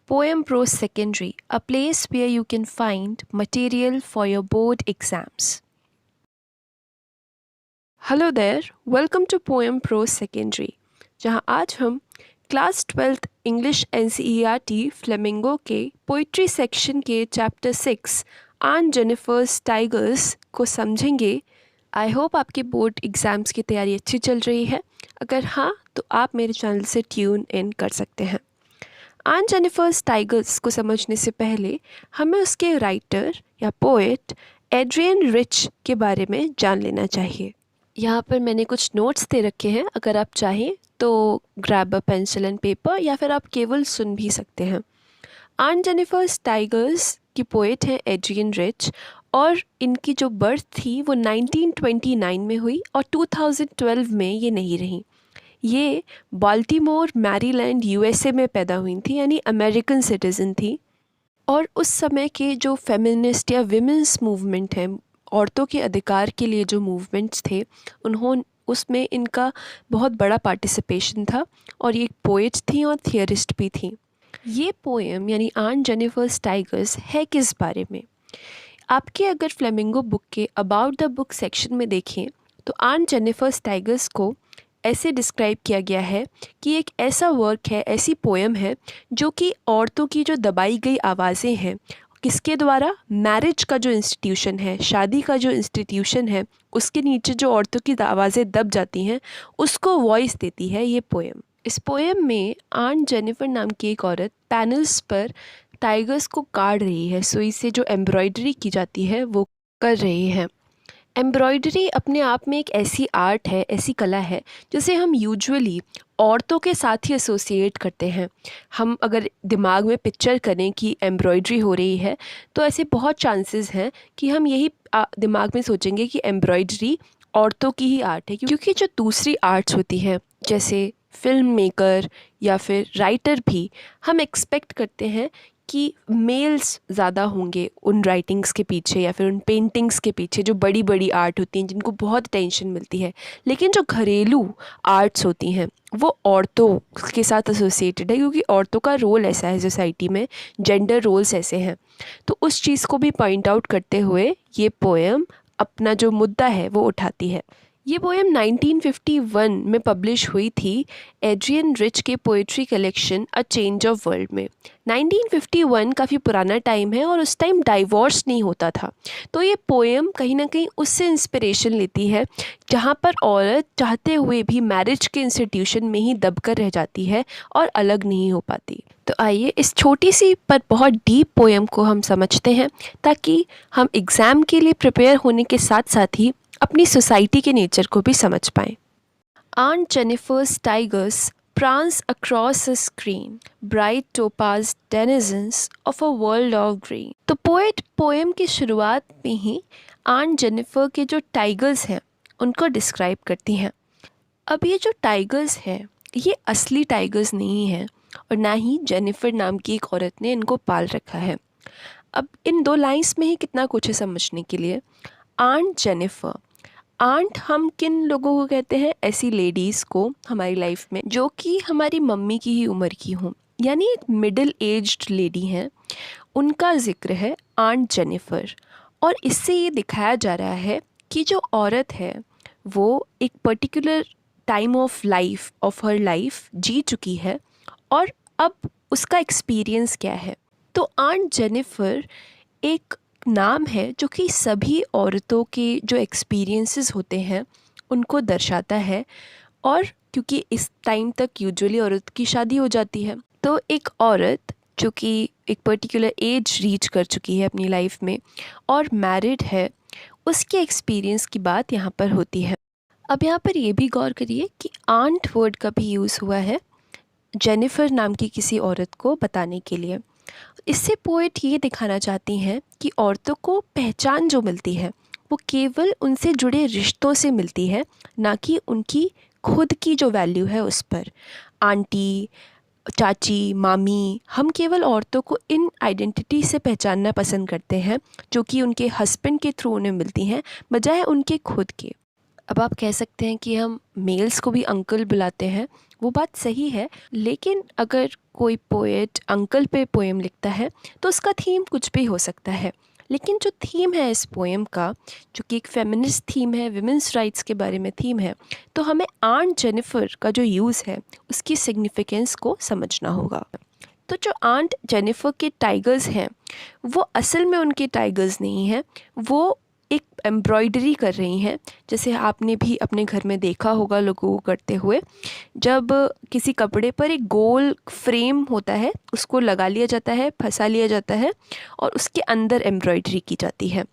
Poem Pro Secondary, a place where you can find material for your board exams. Hello there, welcome to Poem Pro Secondary, जहां आज हम class 12th English NCERT flamingo के poetry section के chapter 6 आन Jennifer's tigers को समझेंगे। I hope आपके board exams की तैयारी अच्छी चल रही है। अगर हाँ तो आप मेरे चैनल से ट्यून इन कर सकते हैं। आन जेनिफर्स टाइगर्स को समझने से पहले हमें उसके राइटर या पोएट एड्रियन रिच के बारे में जान लेना चाहिए। यहाँ पर मैंने कुछ नोट्स दे रखे हैं, अगर आप चाहें तो grab a pencil and paper या फिर आप केवल सुन भी सकते हैं। आन जेनिफर्स टाइगर्स की पोएट हैं एड्रियन रिच और इनकी जो बर्थ थी वो 1929 में हुई और 2012 में ये नहीं रही। ये बाल्टीमोर मैरीलैंड यूएसए में पैदा हुई थी, यानी अमेरिकन सिटीज़न थी। और उस समय के जो फेमिनिस्ट या विमेंस मूवमेंट हैं, औरतों के अधिकार के लिए जो मूवमेंट्स थे, उसमें इनका बहुत बड़ा पार्टिसिपेशन था और ये एक पोएट थी और थियरिस्ट भी थी। ये पोएम यानी आन जेनिफर्स टाइगर्स है किस बारे में? आपके अगर फ्लेमिंगो बुक के अबाउट द बुक सेक्शन में देखें तो आन जेनिफर्स टाइगर्स को ऐसे डिस्क्राइब किया गया है कि एक ऐसा वर्क है, ऐसी पोएम है जो कि औरतों की जो दबाई गई आवाज़ें हैं, किसके द्वारा? मैरिज का जो इंस्टीट्यूशन है, शादी का जो इंस्टीट्यूशन है, उसके नीचे जो औरतों की आवाज़ें दब जाती हैं, उसको वॉइस देती है ये पोएम। इस पोएम में आन जेनिफर नाम की एक औरत पैनल्स पर टाइगर्स को काट रही है, सुई से जो एम्ब्रॉयडरी की जाती है वो कर रही है। एम्ब्रॉयडरी अपने आप में एक ऐसी आर्ट है, ऐसी कला है जिसे हम यूजुअली औरतों के साथ ही एसोसिएट करते हैं। हम अगर दिमाग में पिक्चर करें कि एम्ब्रॉयडरी हो रही है तो ऐसे बहुत चांसेस हैं कि हम यही दिमाग में सोचेंगे कि एम्ब्रॉयडरी औरतों की ही आर्ट है, क्योंकि जो दूसरी आर्ट्स होती हैं जैसे फिल्म मेकर या फिर राइटर भी, हम एक्सपेक्ट करते हैं कि मेल्स ज़्यादा होंगे उन राइटिंग्स के पीछे या फिर उन पेंटिंग्स के पीछे जो बड़ी बड़ी आर्ट होती हैं जिनको बहुत टेंशन मिलती है। लेकिन जो घरेलू आर्ट्स होती हैं वो औरतों के साथ एसोसिएटेड है, क्योंकि औरतों का रोल ऐसा है सोसाइटी में, जेंडर रोल्स ऐसे हैं। तो उस चीज़ को भी पॉइंट आउट करते हुए ये पोएम अपना जो मुद्दा है वो उठाती है। ये पोएम 1951 में पब्लिश हुई थी एड्रियन रिच के poetry collection a change of world में। 1951 काफ़ी पुराना टाइम है और उस टाइम डाइवोर्स नहीं होता था, तो ये पोएम कहीं ना कहीं उससे इंस्पिरेशन लेती है जहाँ पर औरत चाहते हुए भी मैरिज के इंस्टीट्यूशन में ही दबकर रह जाती है और अलग नहीं हो पाती। तो आइए इस छोटी सी पर बहुत डीप पोएम को हम समझते हैं, ताकि हम एग्ज़ाम के लिए प्रिपेयर होने के साथ साथ ही अपनी सोसाइटी के नेचर को भी समझ पाएँ। Aunt Jennifer's tigers prance across a screen, bright topaz denizens of a world of green। तो पोएट पोएम की शुरुआत में ही आंट जेनिफर के जो टाइगर्स हैं उनको डिस्क्राइब करती हैं। अब ये जो टाइगर्स हैं ये असली टाइगर्स नहीं हैं और ना ही जेनिफर नाम की एक औरत ने इनको पाल रखा है। अब इन दो लाइन्स में ही कितना कुछ है समझने के लिए। आंट जेनिफर, आंट हम किन लोगों को कहते हैं? ऐसी लेडीज़ को हमारी लाइफ में जो कि हमारी मम्मी की ही उम्र की हों, यानी एक मिडिल एज्ड लेडी हैं, उनका ज़िक्र है आंट जेनिफर। और इससे ये दिखाया जा रहा है कि जो औरत है वो एक particular time of her life जी चुकी है और अब उसका एक्सपीरियंस क्या है। तो आंट जेनिफर एक नाम है जो कि सभी औरतों के जो एक्सपीरियंसेस होते हैं उनको दर्शाता है। और क्योंकि इस टाइम तक यूजुअली औरत की शादी हो जाती है, तो एक औरत जो कि एक पर्टिकुलर एज रीच कर चुकी है अपनी लाइफ में और मैरिड है, उसके एक्सपीरियंस की बात यहाँ पर होती है। अब यहाँ पर ये भी गौर करिए कि आंट वर्ड का भी यूज़ हुआ है जेनिफर नाम की किसी औरत को बताने के लिए। इससे पोएट ये दिखाना चाहती हैं कि औरतों को पहचान जो मिलती है वो केवल उनसे जुड़े रिश्तों से मिलती है, ना कि उनकी खुद की जो वैल्यू है उस पर। आंटी, चाची, मामी, हम केवल औरतों को इन आइडेंटिटी से पहचानना पसंद करते हैं जो कि उनके हस्बैंड के थ्रू उन्हें मिलती हैं, बजाय उनके खुद के। अब आप कह सकते हैं कि हम मेल्स को भी अंकल बुलाते हैं, वो बात सही है, लेकिन अगर कोई पोएट अंकल पे पोएम लिखता है तो उसका थीम कुछ भी हो सकता है, लेकिन जो थीम है इस पोएम का, जो कि एक फेमिनिस्ट थीम है, विमेंस राइट्स के बारे में थीम है, तो हमें आंट जेनिफर का जो यूज़ है उसकी सिग्निफिकेंस को समझना होगा। तो जो आंट जेनिफर के टाइगर्स हैं वो असल में उनके टाइगर्स नहीं हैं, वो एक एम्ब्रॉयडरी कर रही हैं, जैसे आपने भी अपने घर में देखा होगा लोगों को करते हुए। जब किसी कपड़े पर एक गोल फ्रेम होता है उसको लगा लिया जाता है, फंसा लिया जाता है और उसके अंदर एम्ब्रॉयडरी की जाती है।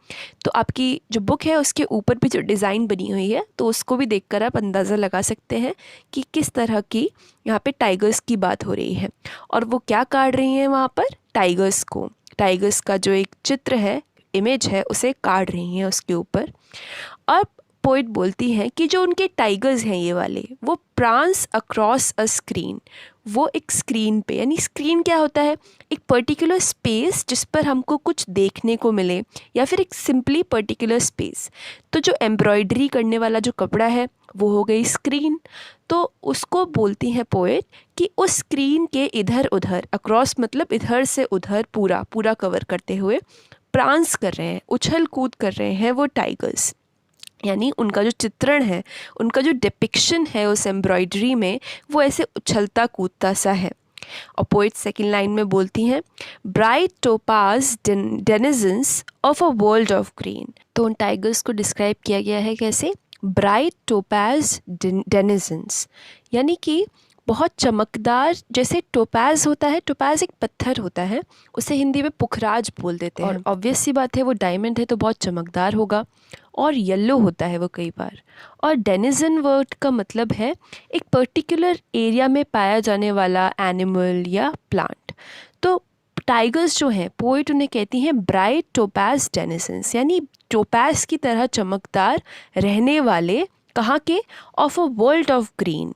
तो आपकी जो बुक है उसके ऊपर भी जो डिज़ाइन बनी हुई है तो उसको भी देखकर आप अंदाज़ा लगा सकते हैं कि किस तरह की यहाँ पे टाइगर्स की बात हो रही है। और वो क्या काट रही हैं वहाँ पर? टाइगर्स को, टाइगर्स का जो एक चित्र है, इमेज है, उसे काट रही हैं उसके ऊपर। और पोइट बोलती हैं कि जो उनके टाइगर्स हैं ये वाले, वो प्रांस अक्रॉस अ स्क्रीन, वो एक स्क्रीन पे, यानी स्क्रीन क्या होता है? एक पर्टिकुलर स्पेस जिस पर हमको कुछ देखने को मिले, या फिर एक सिंपली पर्टिकुलर स्पेस। तो जो एम्ब्रॉयडरी करने वाला जो कपड़ा है वो हो गई स्क्रीन। तो उसको बोलती हैं पोएट कि उस स्क्रीन के इधर उधर, अक्रॉस मतलब इधर से उधर पूरा पूरा कवर करते हुए प्रांस कर रहे हैं, उछल कूद कर रहे हैं वो टाइगर्स। यानी उनका जो चित्रण है, उनका जो डिपिक्शन है उस एम्ब्रॉयडरी में, वो ऐसे उछलता कूदता सा है। और पोइट सेकेंड लाइन में बोलती हैं, bright topaz denizens of a world of green. तो उन टाइगर्स को डिस्क्राइब किया गया है कैसे? ब्राइट टोपाज डेनिजन्स, यानी कि बहुत चमकदार, जैसे टोपाज होता है, टोपाज एक पत्थर होता है, उसे हिंदी में पुखराज बोल देते हैं। और ऑब्वियस सी बात है वो डायमंड है तो बहुत चमकदार होगा, और येलो होता है वो कई बार। और डेनिजन वर्ड का मतलब है एक पर्टिकुलर एरिया में पाया जाने वाला एनिमल या प्लांट। तो टाइगर्स जो हैं, पोइट उन्हें कहती हैं ब्राइट टोपाज डेनिजन्स, यानी टोपाज की तरह चमकदार रहने वाले, कहाँ के? Of a world of green,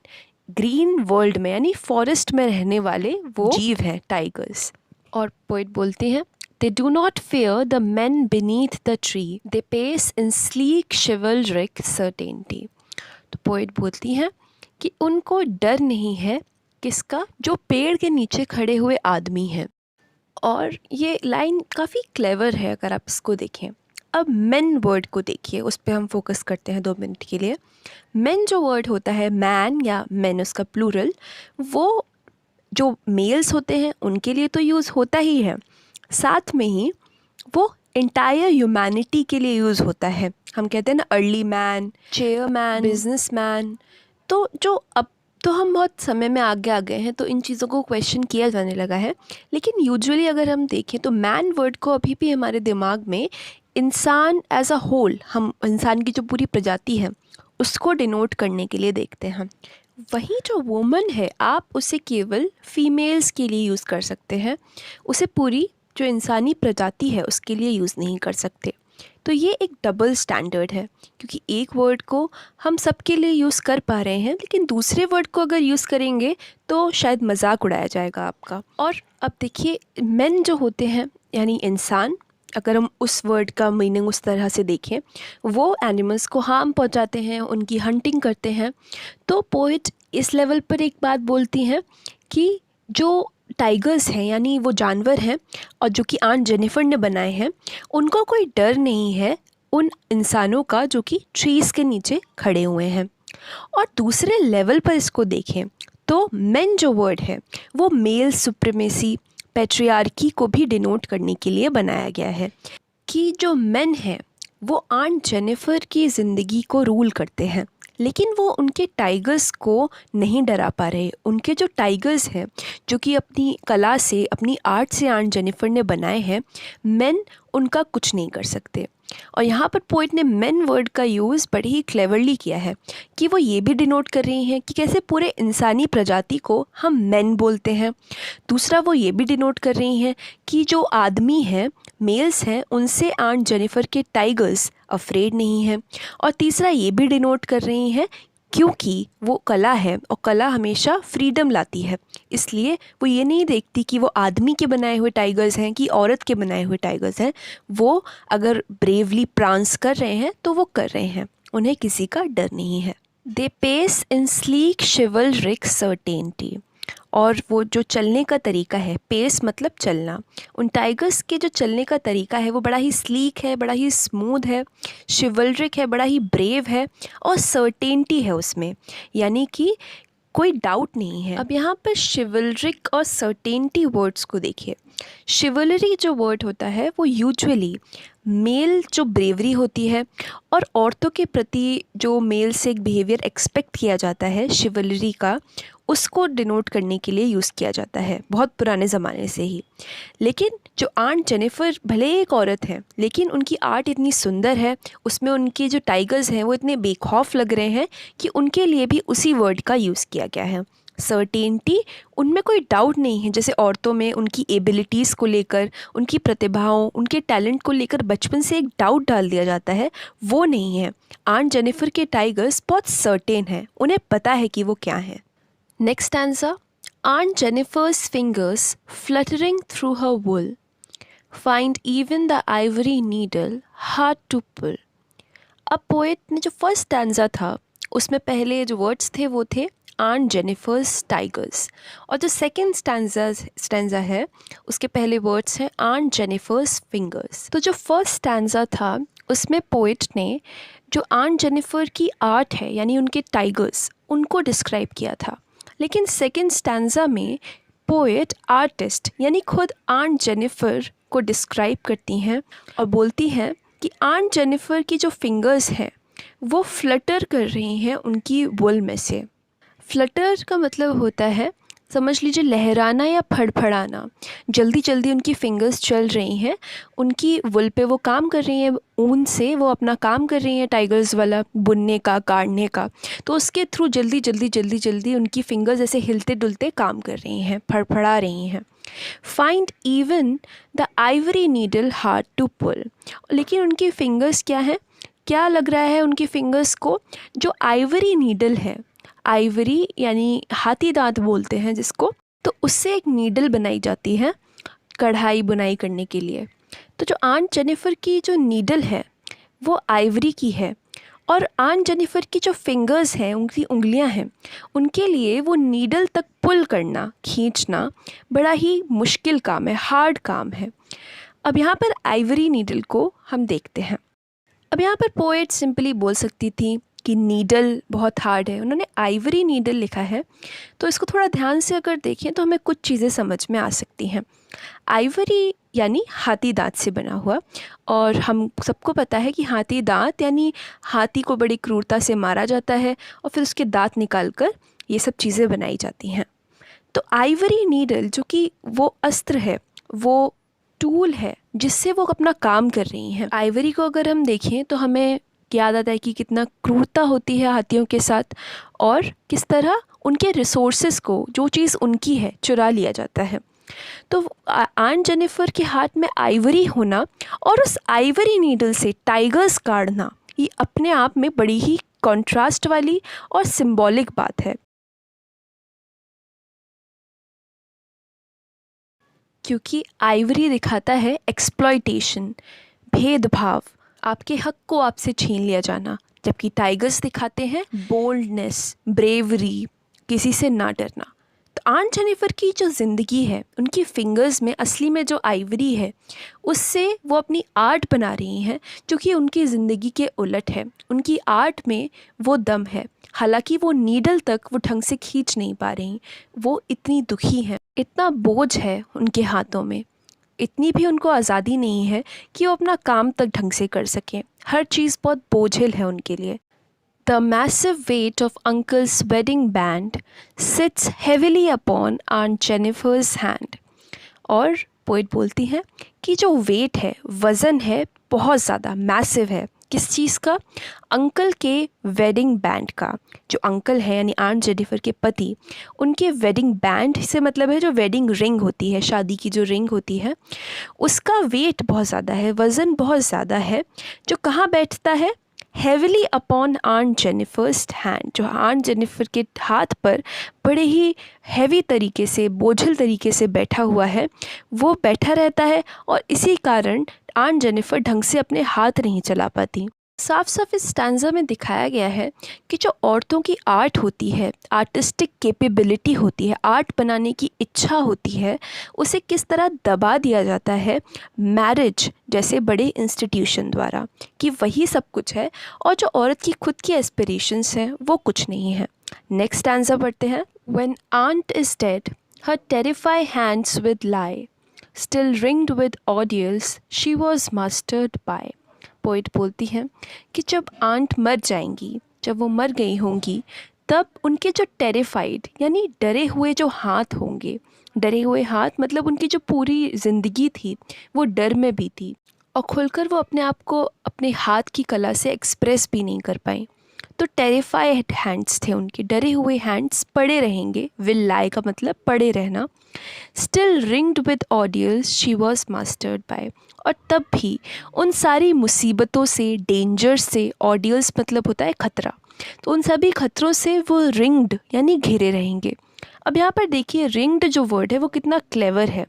green world में, यानी फॉरेस्ट में रहने वाले वो जीव हैं टाइगर्स। और पोइट बोलते हैं, they do not fear the men beneath the tree, they pace in sleek chivalric certainty। तो पोइट बोलती हैं कि उनको डर नहीं है, किसका? जो पेड़ के नीचे खड़े हुए आदमी हैं। और ये लाइन काफ़ी क्लेवर है अगर आप इसको देखें। अब मेन वर्ड को देखिए, उस पर हम फोकस करते हैं 2 मिनट के लिए। मेन जो वर्ड होता है, मैन या मेन उसका प्लूरल, वो जो मेल्स होते हैं उनके लिए तो यूज़ होता ही है, साथ में ही वो इंटायर ह्यूमैनिटी के लिए यूज़ होता है। हम कहते हैं ना अर्ली मैन, चेयरमैन, बिजनेसमैन। तो जो अब तो हम बहुत समय में आगे आ गए हैं तो इन चीज़ों को क्वेश्चन किया जाने लगा है, लेकिन यूजुअली अगर हम देखें तो मैन वर्ड को अभी भी हमारे दिमाग में इंसान एज अ होल, हम इंसान की जो पूरी प्रजाति है उसको डिनोट करने के लिए देखते हैं। वहीं जो वुमन है, आप उसे केवल फीमेल्स के लिए यूज़ कर सकते हैं, उसे पूरी जो इंसानी प्रजाति है उसके लिए यूज़ नहीं कर सकते। तो ये एक डबल स्टैंडर्ड है, क्योंकि एक वर्ड को हम सबके लिए यूज़ कर पा रहे हैं, लेकिन दूसरे वर्ड को अगर यूज़ करेंगे तो शायद मजाक उड़ाया जाएगा आपका। और अब देखिए, मेन जो होते हैं यानी इंसान, अगर हम उस वर्ड का मीनिंग उस तरह से देखें, वो एनिमल्स को हार्म पहुंचाते हैं, उनकी हंटिंग करते हैं। तो पोइट इस लेवल पर एक बात बोलती हैं कि जो टाइगर्स हैं, यानी वो जानवर हैं और जो कि आंट जेनिफर ने बनाए हैं, उनको कोई डर नहीं है उन इंसानों का जो कि ट्रीज़ के नीचे खड़े हुए हैं। और दूसरे लेवल पर इसको देखें तो मेन जो वर्ड है वो मेल सुप्रीमेसी, पैट्रियार्की को भी डिनोट करने के लिए बनाया गया है, कि जो मेन हैं वो आंट जेनिफर की ज़िंदगी को रूल करते हैं, लेकिन वो उनके टाइगर्स को नहीं डरा पा रहे। उनके जो टाइगर्स हैं, जो कि अपनी कला से, अपनी आर्ट से आंट जेनिफर ने बनाए हैं, मेन उनका कुछ नहीं कर सकते। और यहाँ पर पोइट ने मेन वर्ड का यूज़ बड़े ही क्लेवरली किया है, कि वो ये भी डिनोट कर रही हैं कि कैसे पूरे इंसानी प्रजाति को हम मेन बोलते हैं। दूसरा, वो ये भी डिनोट कर रही हैं कि जो आदमी हैं, मेल्स हैं, उनसे आंट जेनिफर के टाइगर्स अफ्रेड नहीं हैं। और तीसरा, ये भी डिनोट कर रही हैं क्योंकि वो कला है और कला हमेशा फ्रीडम लाती है, इसलिए वो ये नहीं देखती कि वो आदमी के बनाए हुए टाइगर्स हैं कि औरत के बनाए हुए टाइगर्स हैं। वो अगर ब्रेवली प्रांस कर रहे हैं तो वो कर रहे हैं, उन्हें किसी का डर नहीं है। They pace in sleek chivalric certainty. और वो जो चलने का तरीका है, पेस मतलब चलना, उन टाइगर्स के जो चलने का तरीका है वो बड़ा ही स्लीक है, बड़ा ही स्मूथ है, शिवल्रिक है, बड़ा ही ब्रेव है और सर्टेनिटी है उसमें, यानी कि कोई डाउट नहीं है। अब यहाँ पर शिवल्रिक और सर्टेनिटी वर्ड्स को देखिए। शिवलरी जो वर्ड होता है वो यूजुअली मेल जो ब्रेवरी होती है और औरतों के प्रति जो मेल से एक बिहेवियर एक्सपेक्ट किया जाता है शिवलरी का, उसको डिनोट करने के लिए यूज़ किया जाता है बहुत पुराने ज़माने से ही। लेकिन जो आंट जेनिफर भले एक औरत है लेकिन उनकी आर्ट इतनी सुंदर है, उसमें उनके जो टाइगर्स हैं वो इतने बेखौफ लग रहे हैं कि उनके लिए भी उसी वर्ड का यूज़ किया गया है। सर्टेनिटी, उनमें कोई डाउट नहीं है, जैसे औरतों में उनकी एबिलिटीज़ को लेकर, उनकी प्रतिभाओं, उनके टैलेंट को लेकर बचपन से एक डाउट डाल दिया जाता है, वो नहीं है। आंट जेनिफर के टाइगर्स बहुत सर्टेन हैं, उन्हें पता है कि वो क्या हैं। Next stanza, Aunt Jennifer's fingers fluttering through her wool find even the ivory needle hard to pull। अब पोएट ने जो फर्स्ट स्टैंजा था उसमें पहले जो वर्ड्स थे वो थे Aunt Jennifer's tigers, और जो सेकेंड स्टैंजा है उसके पहले वर्ड्स हैं Aunt Jennifer's fingers। तो जो फर्स्ट स्टैंजा था उसमें पोएट ने जो आंट जेनिफर की आर्ट है यानी उनके टाइगर्स, उनको डिस्क्राइब किया था। लेकिन सेकेंड स्टैंजा में पोएट आर्टिस्ट यानी खुद आंट जेनिफर को डिस्क्राइब करती हैं और बोलती हैं कि आंट जेनिफर की जो फिंगर्स हैं वो फ्लटर कर रही हैं उनकी वुल में से। फ्लटर का मतलब होता है, समझ लीजिए, लहराना या फड़फड़ाना। जल्दी जल्दी उनकी फिंगर्स चल रही हैं, उनकी वुल पे वो काम कर रही हैं, ऊन से वो अपना काम कर रही हैं टाइगर्स वाला, बुनने का, काटने का। तो उसके थ्रू जल्दी जल्दी जल्दी जल्दी उनकी फिंगर्स ऐसे हिलते डुलते काम कर रही हैं, फड़फड़ा रही हैं। Find even the ivory needle hard to pull. लेकिन उनकी फिंगर्स क्या हैं, क्या लग रहा है उनकी फिंगर्स को, जो आइवरी नीडल है, आइवरी यानी हाथी दांत बोलते हैं जिसको, तो उससे एक नीडल बनाई जाती है कढ़ाई बुनाई करने के लिए। तो जो आंट जेनिफर की जो नीडल है वो आइवरी की है, और आंट जेनिफर की जो फिंगर्स हैं, उनकी उंगलियां हैं, उनके लिए वो नीडल तक पुल करना, खींचना बड़ा ही मुश्किल काम है, हार्ड काम है। अब यहाँ पर आइवरी नीडल को हम देखते हैं। अब यहाँ पर पोएट सिंपली बोल सकती थी कि नीडल बहुत हार्ड है, उन्होंने आइवरी नीडल लिखा है। तो इसको थोड़ा ध्यान से अगर देखें तो हमें कुछ चीज़ें समझ में आ सकती हैं। आइवरी यानी हाथी दांत से बना हुआ, और हम सबको पता है कि हाथी दांत यानी हाथी को बड़ी क्रूरता से मारा जाता है और फिर उसके दांत निकाल कर ये सब चीज़ें बनाई जाती हैं। तो आइवरी नीडल जो कि वो अस्त्र है, वो टूल है जिससे वो अपना काम कर रही हैं। आइवरी को अगर हम देखें तो हमें याद आता है कि कितना क्रूरता होती है हाथियों के साथ, और किस तरह उनके रिसोर्सेज को, जो चीज़ उनकी है, चुरा लिया जाता है। तो आंट जेनिफर के हाथ में आइवरी होना और उस आइवरी नीडल से टाइगर्स काटना, ये अपने आप में बड़ी ही कॉन्ट्रास्ट वाली और सिंबॉलिक बात है, क्योंकि आइवरी दिखाता है एक्सप्लॉयटेशन, भेदभाव, आपके हक को आपसे छीन लिया जाना, जबकि टाइगर्स दिखाते हैं बोल्डनेस, ब्रेवरी, किसी से ना डरना। तो आंट जेनिफर की जो ज़िंदगी है, उनकी फिंगर्स में असली में जो आइवरी है, उससे वो अपनी आर्ट बना रही हैं जो कि उनकी ज़िंदगी के उलट है। उनकी आर्ट में वो दम है, हालांकि वो नीडल तक वो ढंग से खींच नहीं पा रही, वो इतनी दुखी हैं, इतना बोझ है उनके हाथों में, इतनी भी उनको आज़ादी नहीं है कि वो अपना काम तक ढंग से कर सकें। हर चीज़ बहुत बोझिल है उनके लिए। The massive weight of Uncle's wedding band sits heavily upon Aunt Jennifer's hand। और पोइट बोलती हैं कि जो वेट है, वज़न है, बहुत ज़्यादा मैसिव है। किस चीज़ का? अंकल के वेडिंग बैंड का। जो अंकल है यानी आंट जेनिफर के पति, उनके वेडिंग बैंड से मतलब है जो वेडिंग रिंग होती है, शादी की जो रिंग होती है, उसका वेट बहुत ज़्यादा है, वज़न बहुत ज़्यादा है, जो कहाँ बैठता है? Heavily upon aunt Jennifer's hand, जो आंट जेनिफर के हाथ पर बड़े ही हैवी तरीके से, बोझिल तरीके से बैठा हुआ है, वो बैठा रहता है, और इसी कारण आंट जेनिफर ढंग से अपने हाथ नहीं चला पाती। साफ साफ इस स्टैंजा में दिखाया गया है कि जो औरतों की आर्ट होती है, आर्टिस्टिक कैपेबिलिटी होती है, आर्ट बनाने की इच्छा होती है, उसे किस तरह दबा दिया जाता है मैरिज जैसे बड़े इंस्टीट्यूशन द्वारा, कि वही सब कुछ है और जो औरत की खुद की एस्पिरेशंस हैं वो कुछ नहीं है। नेक्स्ट स्टैंजा पढ़ते हैं। When aunt is dead her terrified hands with lie, still ringed with ordeals she was mastered by. Poet बोलती हैं कि जब आंट मर जाएंगी, जब वो मर गई होंगी, तब उनके जो टेरिफाइड यानी डरे हुए जो हाथ होंगे, डरे हुए हाथ मतलब उनकी जो पूरी ज़िंदगी थी वो डर में भी थी और खुलकर वो अपने आप को अपने हाथ की कला से एक्सप्रेस भी नहीं कर पाई। तो टेरिफाइड हैंड्स थे उनके, डरे हुए हैंड्स पड़े रहेंगे, विल लाई का मतलब पड़े रहना। Still ringed with ordeals she was mastered by, और तब भी उन सारी मुसीबतों से, डेंजर से, ऑडियल्स मतलब होता है खतरा, तो उन सभी खतरों से वो रिंग्ड यानी घिरे रहेंगे। अब यहाँ पर देखिए रिंग्ड जो वर्ड है वो कितना क्लेवर है।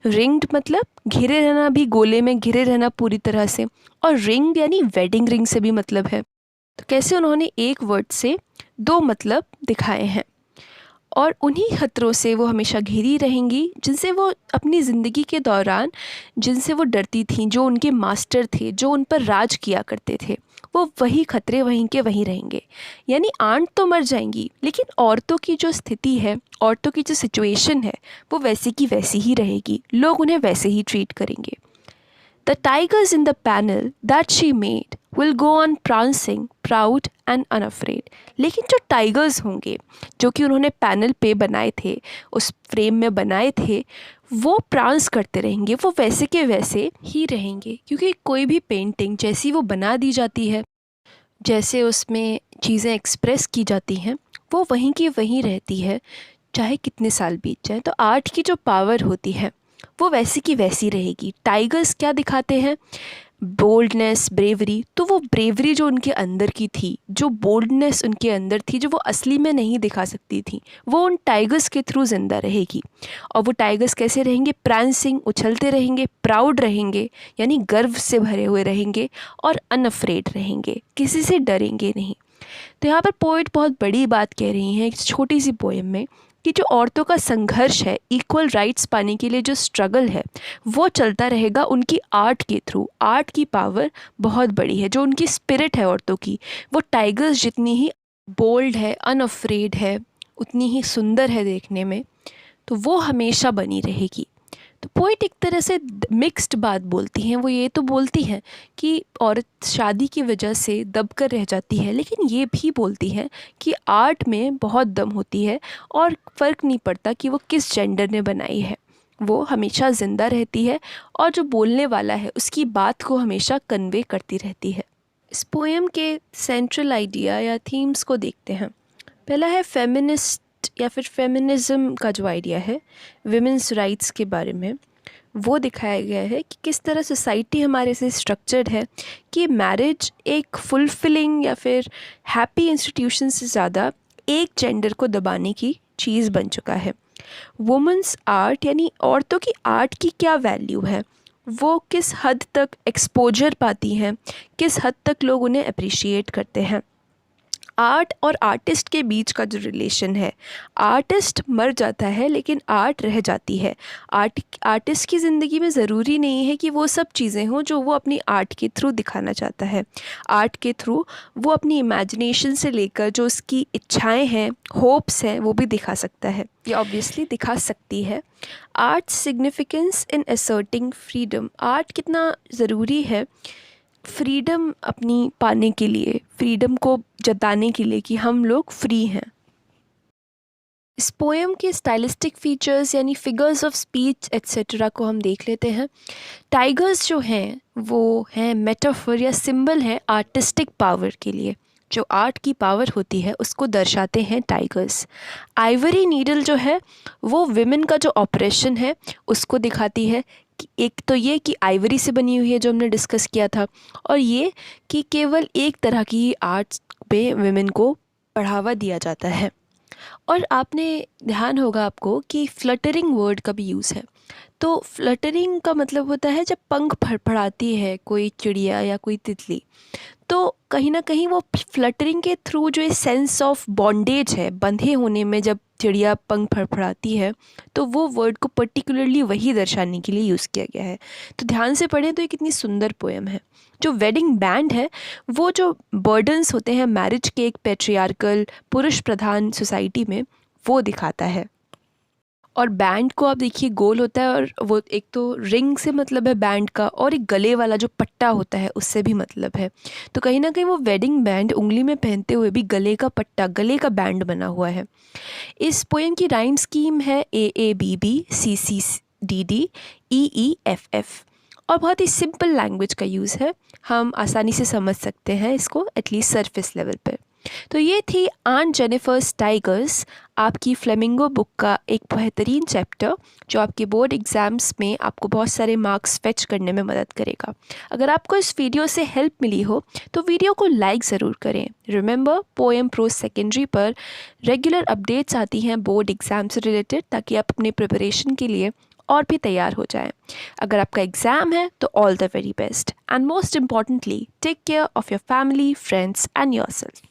रिंग्ड मतलब घिरे रहना, भी गोले में घिरे रहना पूरी तरह से, और रिंग यानी वेडिंग रिंग से भी मतलब है। तो कैसे उन्होंने एक वर्ड से दो मतलब दिखाए हैं। और उन्हीं खतरों से वो हमेशा घिरी रहेंगी जिनसे वो अपनी ज़िंदगी के दौरान, जिनसे वो डरती थीं, जो उनके मास्टर थे, जो उन पर राज किया करते थे, वो वही खतरे वहीं के वहीं रहेंगे। यानी आंट तो मर जाएंगी लेकिन औरतों की जो स्थिति है, औरतों की जो सिचुएशन है, वो वैसी की वैसी ही रहेगी, लोग उन्हें वैसे ही ट्रीट करेंगे। The tigers in the panel that she made will go on prancing, proud and unafraid. लेकिन जो टाइगर्स होंगे जो कि उन्होंने पैनल पे बनाए थे, उस फ्रेम में बनाए थे, वो प्रांस करते रहेंगे, वो वैसे के वैसे ही रहेंगे। क्योंकि कोई भी पेंटिंग जैसी वो बना दी जाती है, जैसे उसमें चीज़ें एक्सप्रेस की जाती हैं, वो वहीं की वहीं रहती है, चाहे कितने साल बीत जाए। तो आर्ट की जो पावर होती है वो वैसी की वैसी रहेगी। टाइगर्स क्या दिखाते हैं? Boldness, bravery. तो वो ब्रेवरी जो उनके अंदर की थी, जो बोल्डनेस उनके अंदर थी, जो वो असली में नहीं दिखा सकती थी, वो उन टाइगर्स के थ्रू ज़िंदा रहेगी। और वो टाइगर्स कैसे रहेंगे? प्रांसिंग, उछलते रहेंगे, प्राउड रहेंगे यानी गर्व से भरे हुए रहेंगे, और अनअफ्रेड रहेंगे, किसी से डरेंगे नहीं। तो यहाँ पर पोइट बहुत बड़ी बात कह रही हैं एक छोटी सी पोएम में, कि जो औरतों का संघर्ष है, इक्वल राइट्स पाने के लिए जो स्ट्रगल है, वो चलता रहेगा उनकी आर्ट के थ्रू। आर्ट की पावर बहुत बड़ी है, जो उनकी स्पिरिट है औरतों की, वो टाइगर्स जितनी ही बोल्ड है, अनअफ्रेड है, उतनी ही सुंदर है देखने में, तो वो हमेशा बनी रहेगी। तो पोइट एक तरह से मिक्स्ड बात बोलती हैं। वो ये तो बोलती हैं कि औरत शादी की वजह से दब कर रह जाती है, लेकिन ये भी बोलती हैं कि आर्ट में बहुत दम होती है और फ़र्क नहीं पड़ता कि वो किस जेंडर ने बनाई है, वो हमेशा ज़िंदा रहती है और जो बोलने वाला है उसकी बात को हमेशा कन्वे करती रहती है। इस पोएम के सेंट्रल आइडिया या थीम्स को देखते हैं। पहला है फेमिनिस्ट या फिर फेमिनिज़्म का जो आइडिया है विमेंस राइट्स के बारे में, वो दिखाया गया है कि किस तरह सोसाइटी हमारे से स्ट्रक्चर्ड है कि मैरिज एक फुलफिलिंग या फिर हैप्पी इंस्टीट्यूशन से ज़्यादा एक जेंडर को दबाने की चीज़ बन चुका है। वुमेंस आर्ट यानी औरतों की आर्ट की क्या वैल्यू है, वो किस हद तक एक्सपोजर पाती हैं, किस हद तक लोग उन्हें अप्रिशिएट करते हैं। आर्ट और आर्टिस्ट के बीच का जो रिलेशन है, आर्टिस्ट मर जाता है लेकिन आर्ट रह जाती है। आर्टिस्ट की ज़िंदगी में ज़रूरी नहीं है कि वो सब चीज़ें हों जो वो अपनी आर्ट के थ्रू दिखाना चाहता है। आर्ट के थ्रू वो अपनी इमेजिनेशन से लेकर जो उसकी इच्छाएं हैं, होप्स हैं, वो भी दिखा सकता है, ये ऑब्वियसली दिखा सकती है। आर्ट सिग्निफिकेंस इन असर्टिंग फ्रीडम, आर्ट कितना ज़रूरी है फ्रीडम अपनी पाने के लिए, फ्रीडम को जताने के लिए कि हम लोग फ्री हैं। इस पोएम के स्टाइलिस्टिक फीचर्स यानी फिगर्स ऑफ स्पीच एक्सेट्रा को हम देख लेते हैं। टाइगर्स जो हैं वो हैं मेटाफर या सिंबल है आर्टिस्टिक पावर के लिए, जो आर्ट की पावर होती है उसको दर्शाते हैं टाइगर्स। आइवरी नीडल जो है वो विमेन का जो ऑपरेशन है उसको दिखाती है। एक तो ये कि आइवरी से बनी हुई है जो हमने डिस्कस किया था, और ये कि केवल एक तरह की ही आर्ट्स पे विमेन को बढ़ावा दिया जाता है। और आपने ध्यान होगा आपको कि फ्लटरिंग वर्ड का भी यूज़ है। तो फ्लटरिंग का मतलब होता है जब पंख फड़फड़ाती है कोई चिड़िया या कोई तितली, तो कहीं ना कहीं वो फ्लटरिंग के थ्रू जो ये सेंस ऑफ बॉन्डेज है, बंधे होने में, जब चिड़िया पंख फड़फड़ाती है तो वो वर्ड को पर्टिकुलरली वही दर्शाने के लिए यूज़ किया गया है। तो ध्यान से पढ़ें तो ये कितनी सुंदर पोएम है। जो वेडिंग बैंड है वो जो बर्डन्स होते हैं मैरिज के एक पेट्रियार्कल पुरुष प्रधान सोसाइटी में, वो दिखाता है। और बैंड को आप देखिए गोल होता है, और वो एक तो रिंग से मतलब है बैंड का, और एक गले वाला जो पट्टा होता है उससे भी मतलब है। तो कहीं ना कहीं वो वेडिंग बैंड उंगली में पहनते हुए भी गले का पट्टा, गले का बैंड बना हुआ है। इस पोएम की राइम स्कीम है AABB CCDD EEFF, और बहुत ही सिंपल लैंग्वेज का यूज़ है। हम आसानी से समझ सकते हैं इसको, एटलीस्ट सरफेस लेवल पे। तो ये थी आंट जेनिफर्स टाइगर्स, आपकी फ्लेमिंगो बुक का एक बेहतरीन चैप्टर जो आपके बोर्ड एग्ज़ाम्स में आपको बहुत सारे मार्क्स फेच करने में मदद करेगा। अगर आपको इस वीडियो से हेल्प मिली हो तो वीडियो को लाइक ज़रूर करें। रिमेंबर, पोएम प्रो सेकेंडरी पर रेगुलर अपडेट्स आती हैं बोर्ड एग्ज़ाम से रिलेटेड, ताकि आप अपने प्रिपरेशन के लिए और भी तैयार हो जाएं। अगर आपका एग्ज़ाम है तो all the very best, and most importantly take care of your family, friends and yourself.